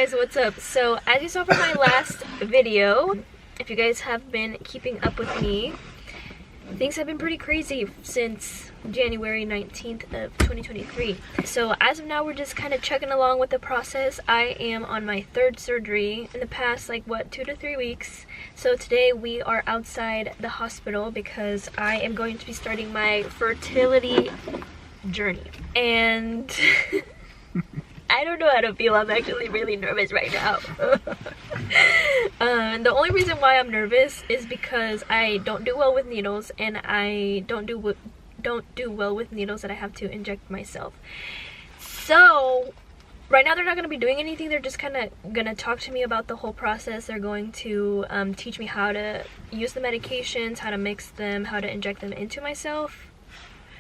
guys, what's up? So as you saw from my last video, if you guys have been keeping up with me, things have been pretty crazy since January 19th of 2023. So as of now, we're just kind of chugging along with the process. I am on my third surgery in the past, like, what, 2 to 3 weeks. So today we are outside the hospital because I am going to be starting my fertility journey. And I don't know how to feel. I'm actually really nervous right now. The only reason why I'm nervous is because I don't do well with needles, and I don't do well with needles that I have to inject myself. So right now they're not going to be doing anything. They're just kind of going to talk to me about the whole process. They're going to teach me how to use the medications, how to mix them, how to inject them into myself.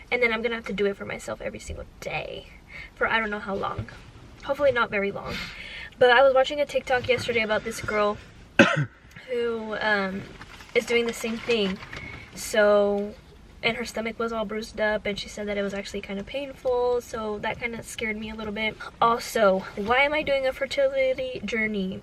And then I'm going to have to do it for myself every single day for I don't know how long. Hopefully not very long. But I was watching a TikTok yesterday about this girl who is doing the same thing. So, and her stomach was all bruised up, and she said that it was actually kind of painful, so that kind of scared me a little bit. Also, why am I doing a fertility journey?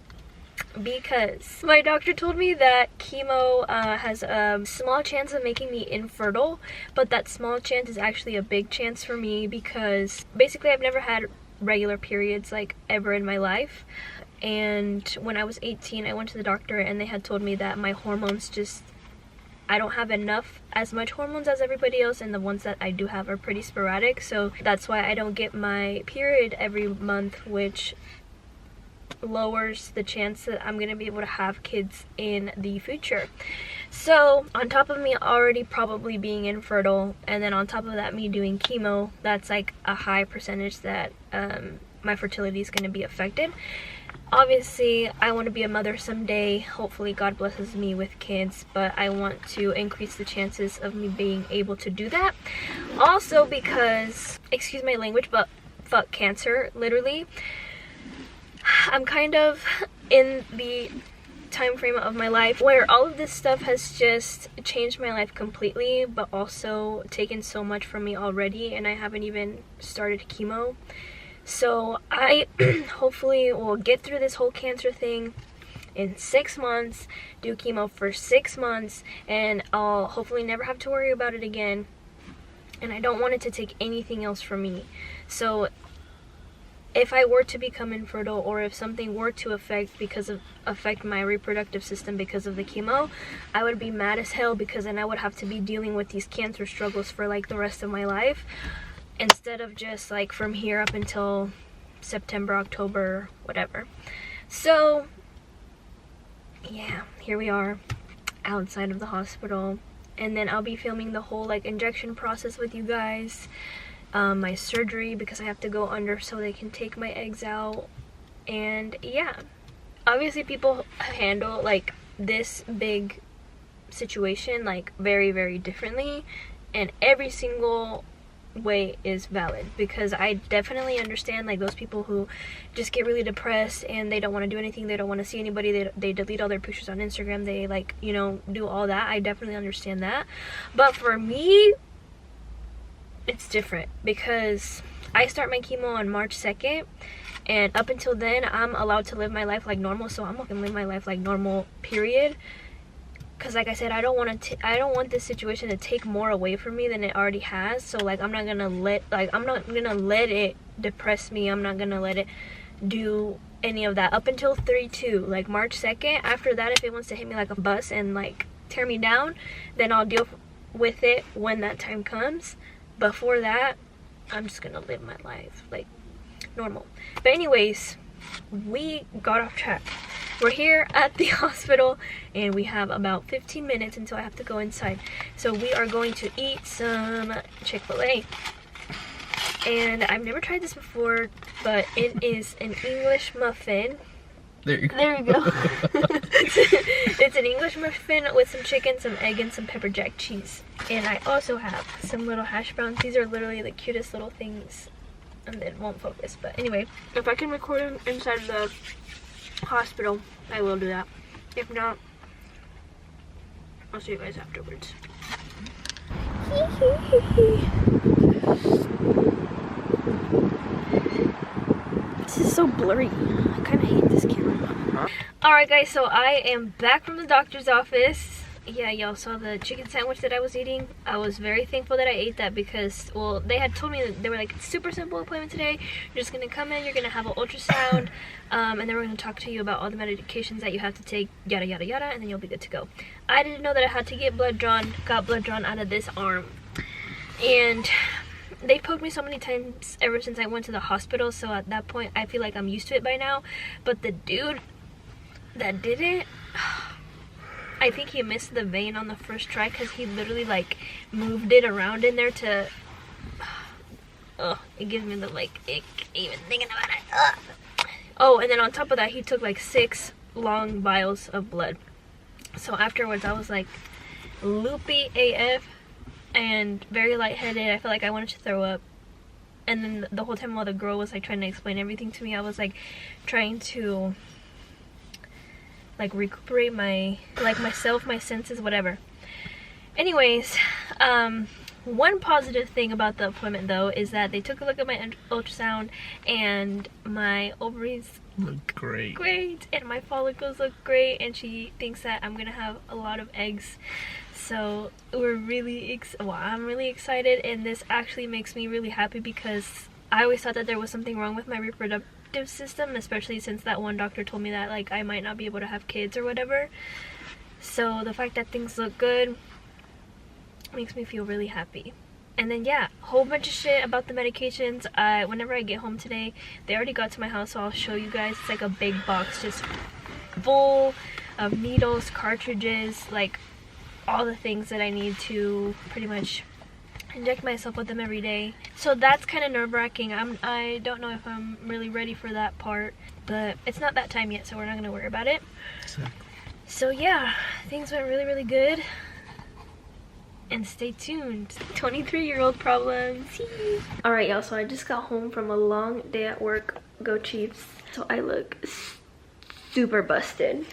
Because my doctor told me that chemo has a small chance of making me infertile, but that small chance is actually a big chance for me because basically I've never had regular periods like ever in my life. And when I was 18, I went to the doctor and they had told me that my hormones just, I don't have as much hormones as everybody else, and the ones that I do have are pretty sporadic. So that's why I don't get my period every month, which lowers the chance that I'm gonna be able to have kids in the future. So on top of me already probably being infertile, and then on top of that me doing chemo, that's like a high percentage that my fertility is going to be affected. Obviously I want to be a mother someday. Hopefully God blesses me with kids, but I want to increase the chances of me being able to do that. Also because, excuse my language, but fuck cancer, literally. I'm kind of in the time frame of my life where all of this stuff has just changed my life completely, but also taken so much from me already, and I haven't even started chemo. So I hopefully will get through this whole cancer thing in 6 months, do chemo for 6 months, and I'll hopefully never have to worry about it again. And I don't want it to take anything else from me. So if I were to become infertile, or if something were to affect my reproductive system because of the chemo, I would be mad as hell, because then I would have to be dealing with these cancer struggles for like the rest of my life, instead of just like from here up until September, October, whatever. So yeah, here we are outside of the hospital, and then I'll be filming the whole like injection process with you guys. My surgery, because I have to go under so they can take my eggs out. And yeah, obviously people handle like this big situation like very, very differently, and every single way is valid, because I definitely understand like those people who just get really depressed and they don't want to do anything, they don't want to see anybody, they delete all their pictures on Instagram, they like, you know, do all that. I definitely understand that. But for me, it's different, because I start my chemo on March 2nd, and up until then I'm allowed to live my life like normal. So I'm gonna live my life like normal, period. Because like I said, I don't want this situation to take more away from me than it already has. So like I'm not gonna let it depress me. I'm not gonna let it do any of that up until 3/2, like March 2nd. After that, if it wants to hit me like a bus and like tear me down, then I'll deal with it when that time comes. Before that, I'm just gonna live my life like normal. But anyways, we got off track. We're here at the hospital, and we have about 15 minutes until I have to go inside. So we are going to eat some Chick-fil-A. And I've never tried this before, but it is an English muffin. There you go. There you go. It's an English muffin with some chicken, some egg, and some pepper jack cheese. And I also have some little hash browns. These are literally the cutest little things. And it won't focus, but anyway, if I can record them inside the hospital, I will do that. If not, I'll see you guys afterwards. This is so blurry. I kind of hate this camera. Alright guys, so I am back from the doctor's office. Yeah, y'all saw the chicken sandwich that I was eating. I was very thankful that I ate that because, well, they had told me that they were like, super simple appointment today. You're just gonna come in, you're gonna have an ultrasound, and then we're gonna talk to you about all the medications that you have to take, yada yada yada, and then you'll be good to go. I didn't know that I had to get blood drawn, got blood drawn out of this arm. And they poked me so many times ever since I went to the hospital, so at that point I feel like I'm used to it by now. But the dude that did it, I think he missed the vein on the first try because he literally like moved it around in there to it gives me the like ick even thinking about it. Oh, and then on top of that he took like 6 long vials of blood. So afterwards I was like loopy AF and very lightheaded. I felt like I wanted to throw up. And then the whole time while the girl was like trying to explain everything to me, I was like trying to like recuperate myself, my senses, whatever. Anyways, one positive thing about the appointment though is that they took a look at my ultrasound and my ovaries look great and my follicles look great, and she thinks that I'm gonna have a lot of eggs. So we're really I'm really excited, and this actually makes me really happy because I always thought that there was something wrong with my reproductive system, especially since that one doctor told me that like I might not be able to have kids or whatever. So the fact that things look good makes me feel really happy. And then yeah, a whole bunch of shit about the medications. Whenever I get home today, they already got to my house, so I'll show you guys. It's like a big box just full of needles, cartridges, like all the things that I need to pretty much inject myself with them every day. So that's kind of nerve-wracking. I don't know if I'm really ready for that part, but it's not that time yet, so we're not gonna worry about it. Exactly. So yeah, things went really good. And stay tuned. 23-year-old problems. Alright y'all, so I just got home from a long day at work. Go Chiefs. So I look super busted.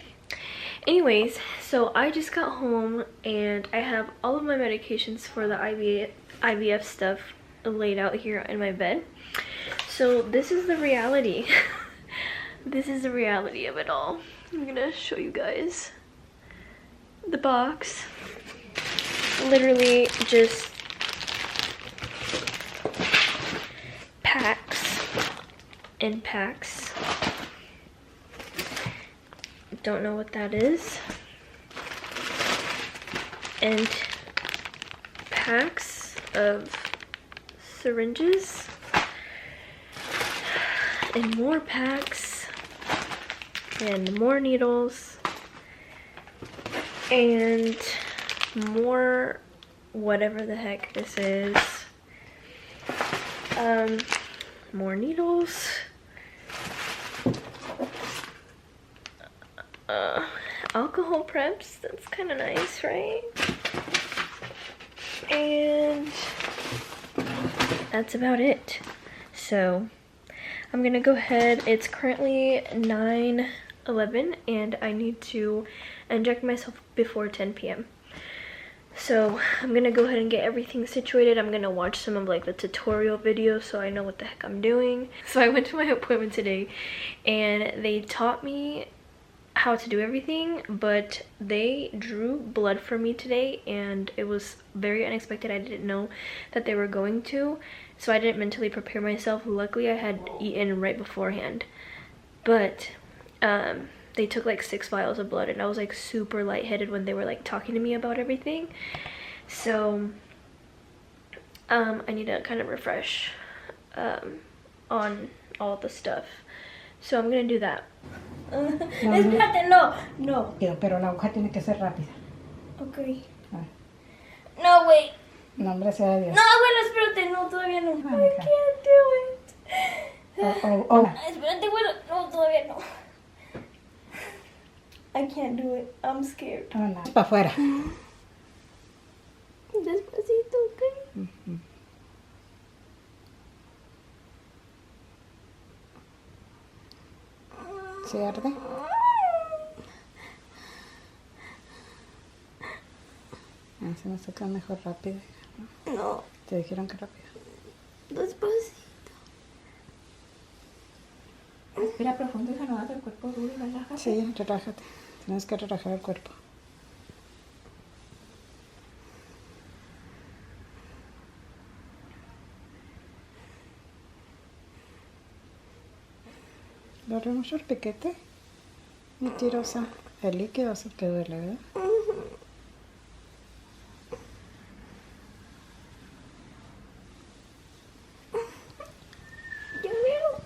Anyways, so I just got home and I have all of my medications for the IVF stuff laid out here in my bed. So this is the reality. This is the reality of it all. I'm gonna show you guys the box. Literally just packs and packs. Don't know what that is. And packs of syringes and more packs and more needles and more whatever the heck this is. More needles. Alcohol preps, that's kind of nice, right? And that's about it. So I'm gonna go ahead. It's currently 9:11 and I need to inject myself before 10 p.m. So I'm gonna go ahead and get everything situated. I'm gonna watch some of like the tutorial videos so I know what the heck I'm doing. So I went to my appointment today and they taught me how to do everything, but they drew blood for me today and it was very unexpected. I didn't know that they were going to, so I didn't mentally prepare myself. Luckily I had eaten right beforehand, but they took like 6 vials of blood and I was like super lightheaded when they were like talking to me about everything. So I need to kind of refresh on all the stuff, so I'm gonna do that. Espérate, no. Pero la aguja tiene que ser rápida. Okay. No, wait. Nombre sea Dios. No, abuelo, espérate, no, todavía no. I can't do it. Espérate, abuelo, no, todavía no. I can't do it. I'm scared. Hola. Para afuera. Despacito, okay? ¿Sí arde? Se me saca mejor rápido. No. Te dijeron que rápido. Despacito. Respira profundo y relájate el cuerpo duro y relájate. Sí, relájate. Tienes que relajar el cuerpo. ¿Duele mucho el piquete? Mentirosa. El líquido es el que duele, ¿verdad? Yo veo.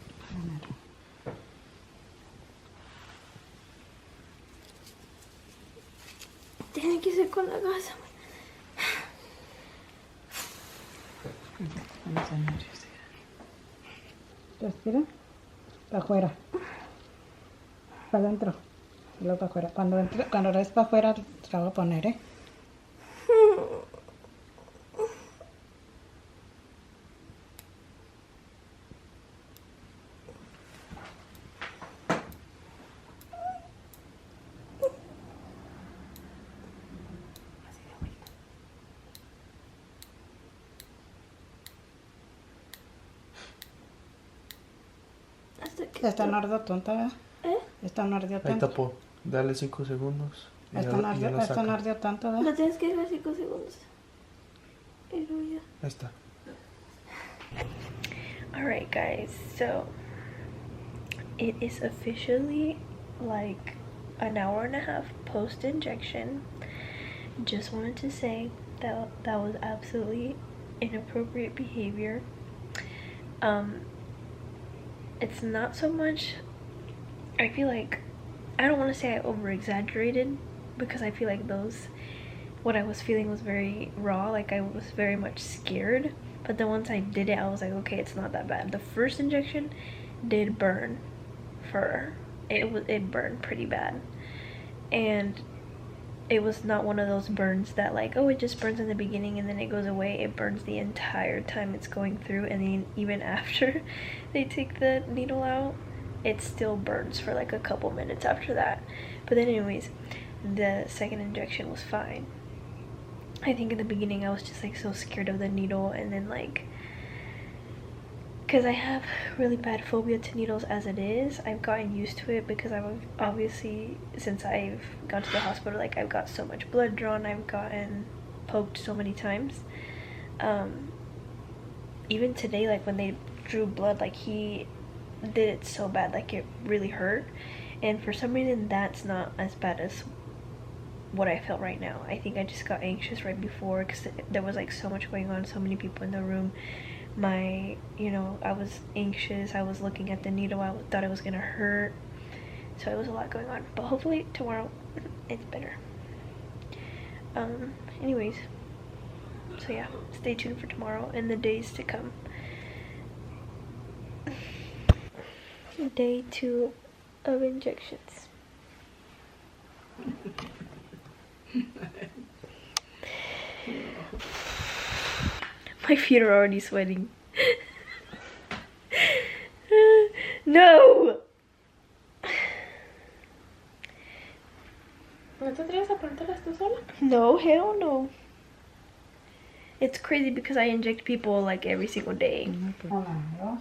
Tiene que ser con la gasa. Vamos a nervios. Respira. Para afuera. Para adentro. Y luego para afuera. Cuando lo des para afuera, te la voy a poner, ¿eh? Esta no ardió tonta, ¿verdad? Esta no ardió Ahí tanto. tapó. Dale 5 segundos. Y Esta ya no y ya la esta no saca. ardió tanto, ¿verdad? No tienes que dejar 5 segundos. Pero ya. Ahí está. Alright guys, so it is officially like an hour and a half post injection. Just wanted to say that that was absolutely inappropriate behavior. It's not so much, I feel like, I don't want to say I over exaggerated, because I feel like what I was feeling was very raw, like I was very much scared. But then once I did it, I was like, okay, it's not that bad. The first injection did burn it burned pretty bad. And it was not one of those burns that like, oh, it just burns in the beginning and then it goes away. It burns the entire time it's going through, and then even after they take the needle out, it still burns for like a couple minutes after that. But then anyways, the second injection was fine. I think in the beginning I was just like so scared of the needle, and then like, because I have really bad phobia to needles as it is, I've gotten used to it because I've obviously, since I've gone to the hospital, like I've got so much blood drawn, I've gotten poked so many times. Even today, like when they drew blood, like he did it so bad, like it really hurt. And for some reason that's not as bad as what I felt right now. I think I just got anxious right before because there was like so much going on, so many people in the room. I was anxious, I was looking at the needle, I thought it was gonna hurt, so it was a lot going on. But hopefully tomorrow it's better. Anyways, so yeah, stay tuned for tomorrow and the days to come. Day 2 of injections. My feet are already sweating. No! ¿No te atreves a ponértelas tú sola? No, hell no. It's crazy because I inject people like every single day. Una, dos.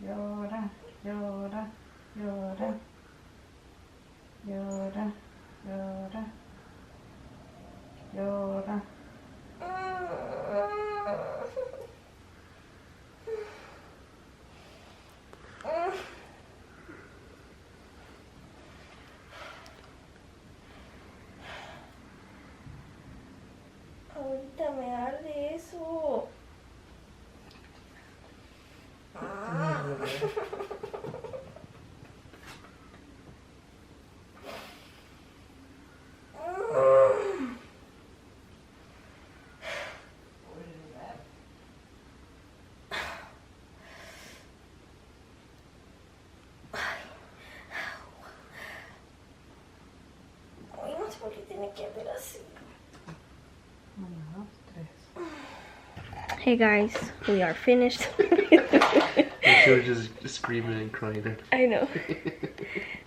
Llora, llora, llora. Llora, llora. Llora. Ahorita me arde eso. Ay, no sé por qué tiene que haber así. Una, dos, tres. Hey guys, we are finished. She was just screaming and crying. I know.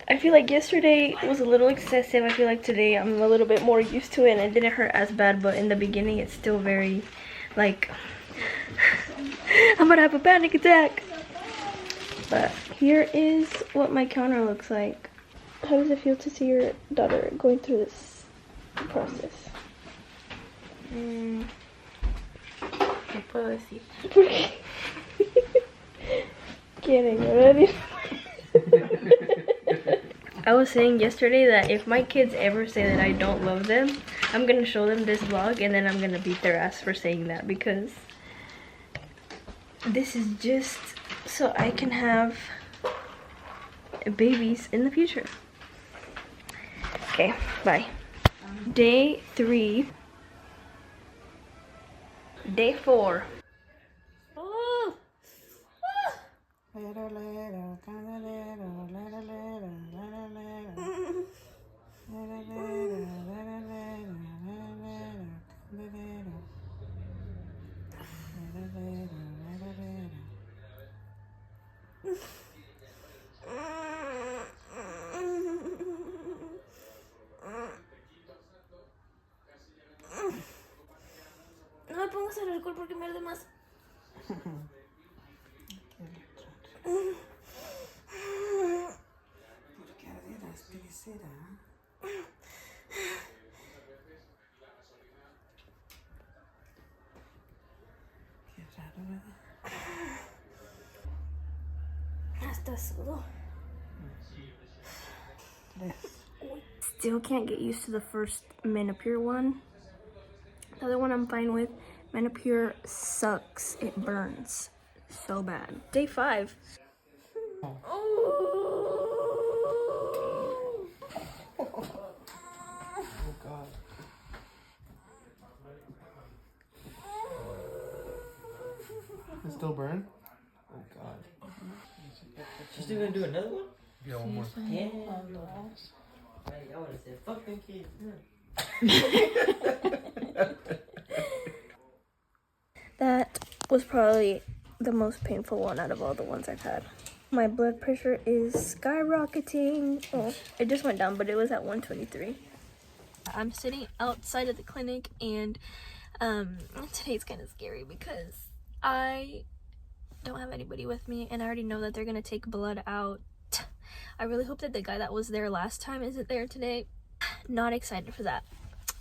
I feel like yesterday was a little excessive. I feel like today I'm a little bit more used to it and it didn't hurt as bad, but in the beginning it's still very, like, I'm gonna have a panic attack. But here is what my counter looks like. How does it feel to see your daughter going through this process? No puedo decir. Kidding already. I was saying yesterday that if my kids ever say that I don't love them, I'm gonna show them this vlog and then I'm gonna beat their ass for saying that, because this is just so I can have babies in the future. Okay, bye. Day 3. Day 4. Oh. No me pongas el alcohol porque me arde más. ¿Por qué arderás? ¿Qué será? Qué raro, ¿verdad? Hasta sudo. Still can't get used to the first Menopur one. The other one I'm fine with. Menopur sucks. It burns so bad. Day 5. Oh God. It still burn? Oh God. She's still gonna do another one? Yeah, one more. Yeah. I would have said, fuck them kids. That was probably the most painful one out of all the ones I've had. My blood pressure is skyrocketing. Oh, it just went down, but it was at 123. I'm sitting outside of the clinic, and today's kind of scary because I don't have anybody with me, and I already know that they're gonna take blood out. I really hope that the guy that was there last time isn't there today. Not excited for that.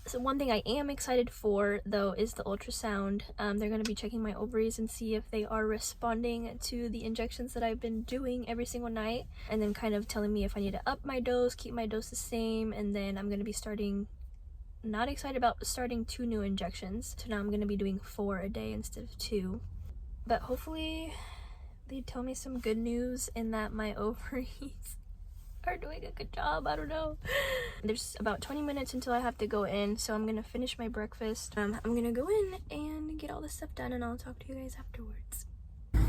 So one thing I am excited for, though, is the ultrasound. They're going to be checking my ovaries and see if they are responding to the injections that I've been doing every single night, and then kind of telling me if I need to up my dose, keep my dose the same, and then I'm going to be starting, not excited about starting 2 new injections. So now I'm going to be doing 4 a day instead of 2. But hopefully they tell me some good news in that my ovaries are doing a good job. I don't know. There's about 20 minutes until I have to go in, so I'm gonna finish my breakfast. I'm gonna go in and get all this stuff done, and I'll talk to you guys afterwards. I'm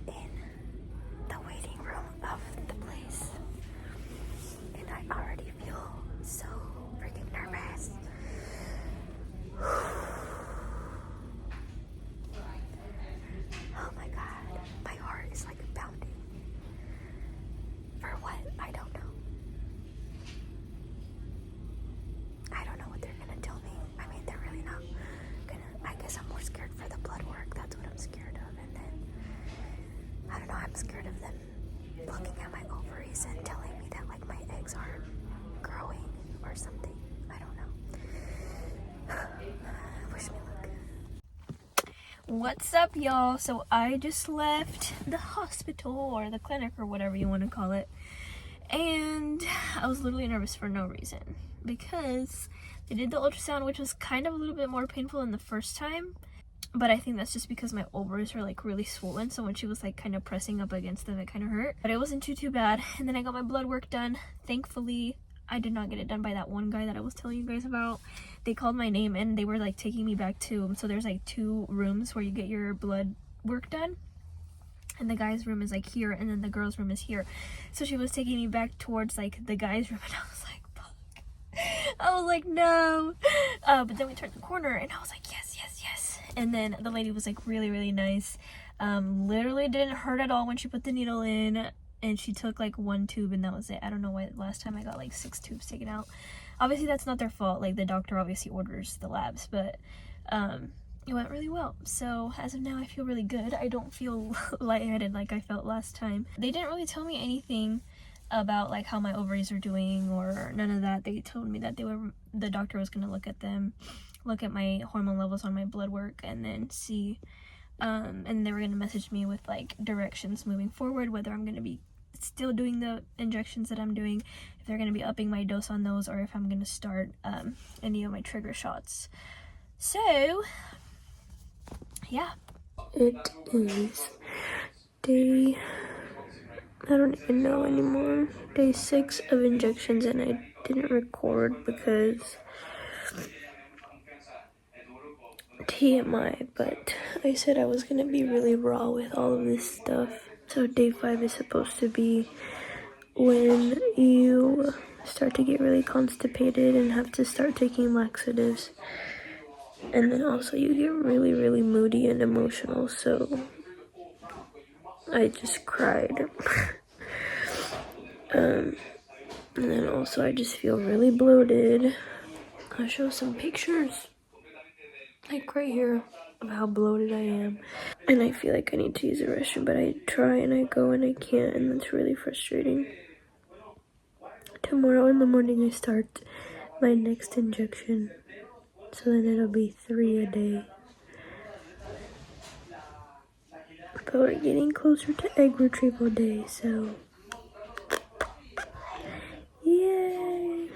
in the waiting room of the place, and I already feel so freaking nervous. Oh my God, my heart is like pounding. For what? I don't know. I don't know what they're gonna tell me. I mean, they're really not gonna, I guess I'm more scared for the blood work. That's what I'm scared of. And then, I don't know, I'm scared of them looking at my ovaries and telling me that like my eggs aren't growing or something. I don't know. Wish me luck. What's up, y'all? So I just left the hospital or the clinic or whatever you want to call it, and I was literally nervous for no reason because they did the ultrasound, which was kind of a little bit more painful than the first time, but I think that's just because my ovaries are like really swollen, so when she was like kind of pressing up against them, it kind of hurt, but it wasn't too bad. And then I got my blood work done. Thankfully I did not get it done by that one guy that I was telling you guys about. They called my name and they were like taking me back to, so there's like 2 rooms where you get your blood work done, and the guy's room is like here and then the girl's room is here. So she was taking me back towards like the guy's room, and I was like, fuck, I was like, no. But then we turned the corner and I was like, yes, yes, yes. And then the lady was like really, really nice. Literally didn't hurt at all when she put the needle in, and she took like 1 tube and that was it. I don't know why last time I got like 6 tubes taken out. Obviously that's not their fault. Like the doctor obviously orders the labs, but it went really well. So as of now, I feel really good. I don't feel lightheaded like I felt last time. They didn't really tell me anything about like how my ovaries are doing or none of that. They told me that the doctor was going to look at them, look at my hormone levels on my blood work, and then see and they were going to message me with like directions moving forward, whether I'm going to be still doing the injections that I'm doing, if they're going to be upping my dose on those, or if I'm going to start any of my trigger shots. So yeah, it is day, I don't even know anymore, day 6 of injections, and I didn't record because TMI, but I said I was gonna be really raw with all of this stuff. So day 5 is supposed to be when you start to get really constipated and have to start taking laxatives, and then also you get really, really moody and emotional. So I just cried. And then also I just feel really bloated. I'll show some pictures, like right here, of how bloated I am. And I feel like I need to use the restroom, but I try and I go and I can't, and that's really frustrating. Tomorrow in the morning I start my next injection, so then it'll be 3 a day. But we're getting closer to egg retrieval day, so yay!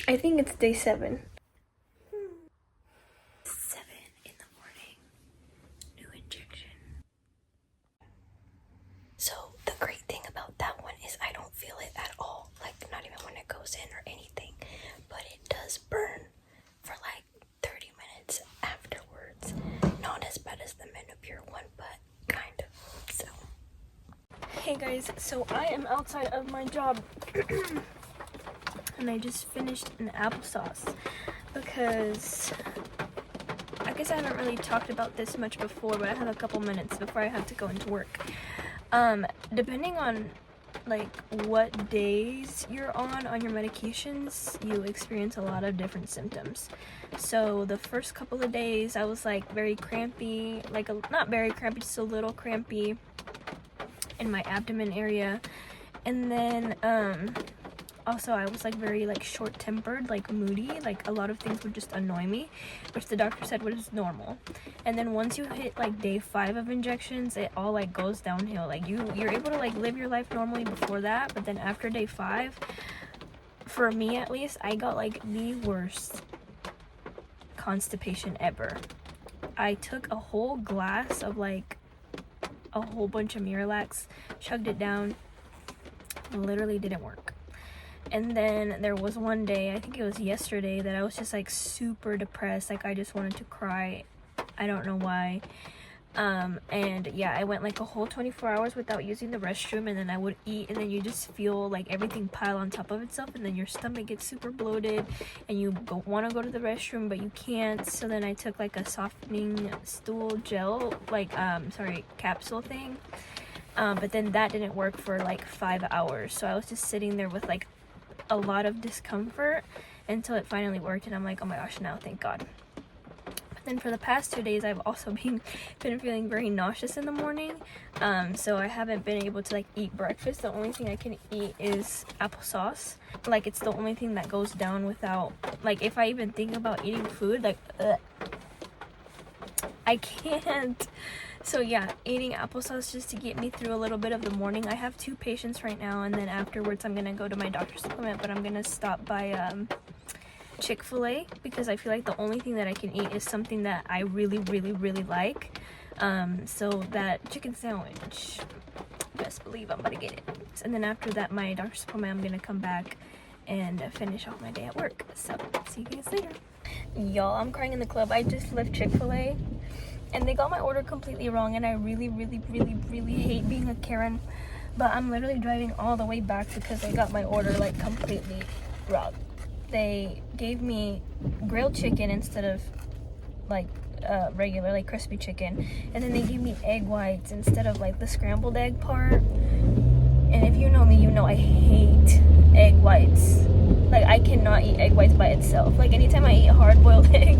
I think it's day 7. 7 in the morning, new injection. So the great thing about that one is I don't feel it at all, like not even when it goes in or anything, but it does burn for like 30 minutes afterwards. Not as bad as the Menopur one, but kind of. So hey guys, so I am outside of my job and I just finished an applesauce because I guess I haven't really talked about this much before, but I have a couple minutes before I have to go into work. Depending on like what days you're on your medications, you experience a lot of different symptoms. So the first couple of days I was like very crampy, like not very crampy, just a little crampy in my abdomen area. And then also I was like very like short-tempered, like moody, like a lot of things would just annoy me, which the doctor said was normal. And then once you hit like day 5 of injections, it all like goes downhill. Like you're able to like live your life normally before that, but then after day 5, for me at least, I got like the worst constipation ever. I took a whole glass of like a whole bunch of Miralax, chugged it down, literally didn't work. And then there was one day, I think it was yesterday, that I was just like super depressed, like I just wanted to cry. I don't know why. And yeah, I went like a whole 24 hours without using the restroom, and then I would eat, and then you just feel like everything pile on top of itself, and then your stomach gets super bloated and you want to go to the restroom but you can't. So then I took like a softening stool gel, like capsule thing, but then that didn't work for like 5 hours. So I was just sitting there with like a lot of discomfort until it finally worked, and I'm like, oh my gosh, now thank God. Then for the past 2 days, I've also been feeling very nauseous in the morning. So I haven't been able to like eat breakfast. The only thing I can eat is applesauce. Like it's the only thing that goes down without, like if I even think about eating food, like I can't. So yeah, eating applesauce just to get me through a little bit of the morning. I have 2 patients right now, and then afterwards I'm gonna go to my doctor's appointment, but I'm gonna stop by Chick-fil-A because I feel like the only thing that I can eat is something that I really, really, really like. So that chicken sandwich, best believe I'm gonna get it. And then after that, my doctor's appointment, I'm gonna come back and finish off my day at work. So see you guys later. Y'all, I'm crying in the club. I just left Chick-fil-A and they got my order completely wrong, and I really, really, really, really hate being a Karen, but I'm literally driving all the way back because they got my order like completely wrong. they gave me grilled chicken instead of like regular, like crispy chicken, and then they gave me egg whites instead of like the scrambled egg part. And if you know me, you know I hate egg whites. Like, I cannot eat egg whites by itself. Like, anytime I eat a hard-boiled egg,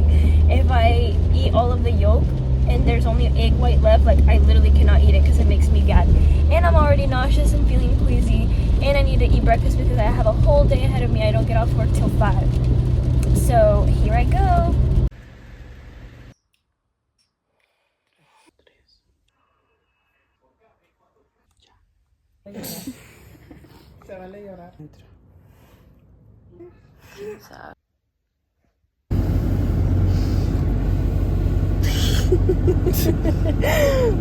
if I eat all of the yolk and there's only egg white left, like, I literally cannot eat it because it makes me gag. And I'm already nauseous and feeling queasy, and I need to eat breakfast because I have a whole day ahead of me. I don't get off work till 5. So, here I go. Se vale llorar.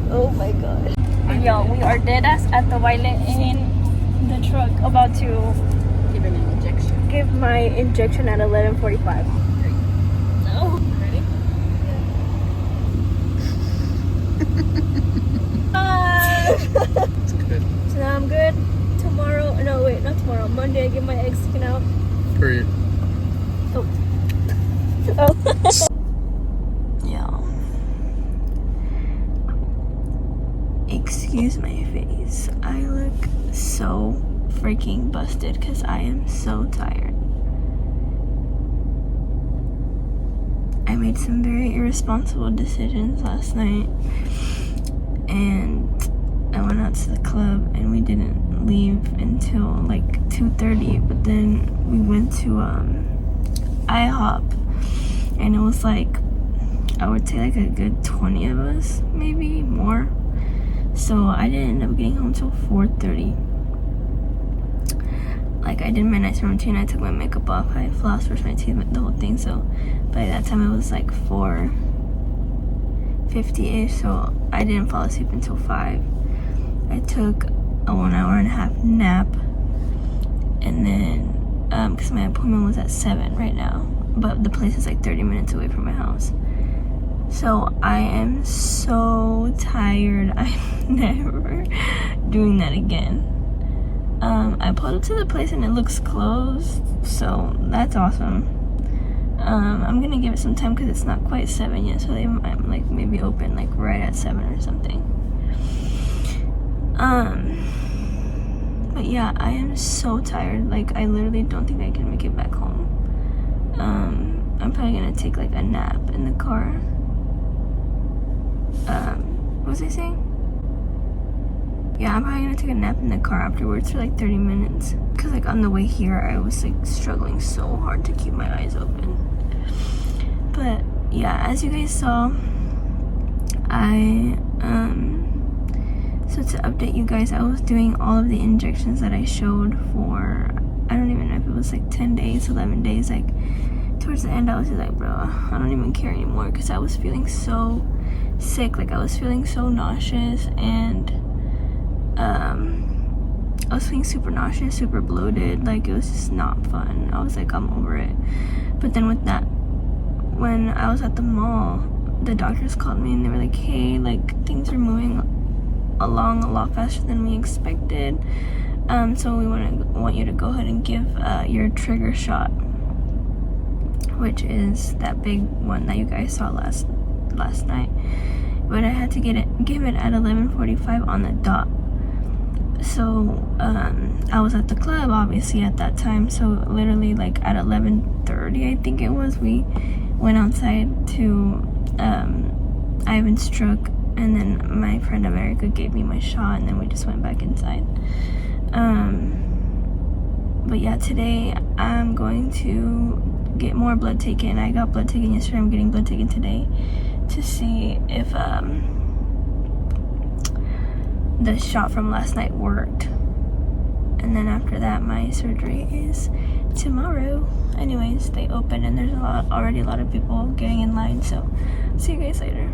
Oh my god. Yo, we are dead ass at the Violet in the truck about to Give an injection. give my injection at 11:45. No. Ready? It's good. So now I'm good. Tomorrow, no wait, not tomorrow. Monday I get my eggs taken out. Great. Oh. Yeah. Excuse my face. I look so freaking busted because I am so tired. I made some very irresponsible decisions last night, and I went out to the club and we didn't leave until like 2:30, but then we went to IHOP, and it was like, I would say like a good 20 of us, maybe more. So I didn't end up getting home till 4:30. Like, I did my night routine, I took my makeup off, I flossed, brushed my teeth, the whole thing. So by that time it was like 4:50ish, so I didn't fall asleep until 5. I took a 1 hour and a half nap, and then because my appointment was at 7 right now, but the place is like 30 minutes away from my house. So I am so tired. I'm never doing that again. I pulled up to the place and it looks closed, so that's awesome. I'm gonna give it some time because it's not quite 7 yet, so they might like maybe open like right at 7 or something. But yeah, I am so tired. Like, I literally don't think I can make it back home. I'm probably gonna take like a nap in the car. What was I saying? Yeah, I'm probably gonna take a nap in the car afterwards for like 30 minutes. Cause like on the way here, I was like struggling so hard to keep my eyes open. But yeah, as you guys saw, so to update you guys, I was doing all of the injections that I showed for, I don't even know if it was like 10 days, 11 days. Like, towards the end, I was just like, bro, I don't even care anymore, because I was feeling so sick. Like, I was feeling so nauseous, and I was feeling super nauseous, super bloated. Like, it was just not fun. I was like, I'm over it. But then with that, when I was at the mall, the doctors called me and they were like, hey, like, things are moving along a lot faster than we expected, so we want you to go ahead and give your trigger shot, which is that big one that you guys saw last night. But I had to give it at 11:45 on the dot. So I was at the club obviously at that time, so literally like at 11:30 I think it was, we went outside to Ivan's truck, and then my friend America gave me my shot, and then we just went back inside. But yeah, today I'm going to get more blood taken. I got blood taken yesterday, I'm getting blood taken today to see if the shot from last night worked. And then after that, my surgery is tomorrow. Anyways, they open and there's already a lot of people getting in line, so see you guys later.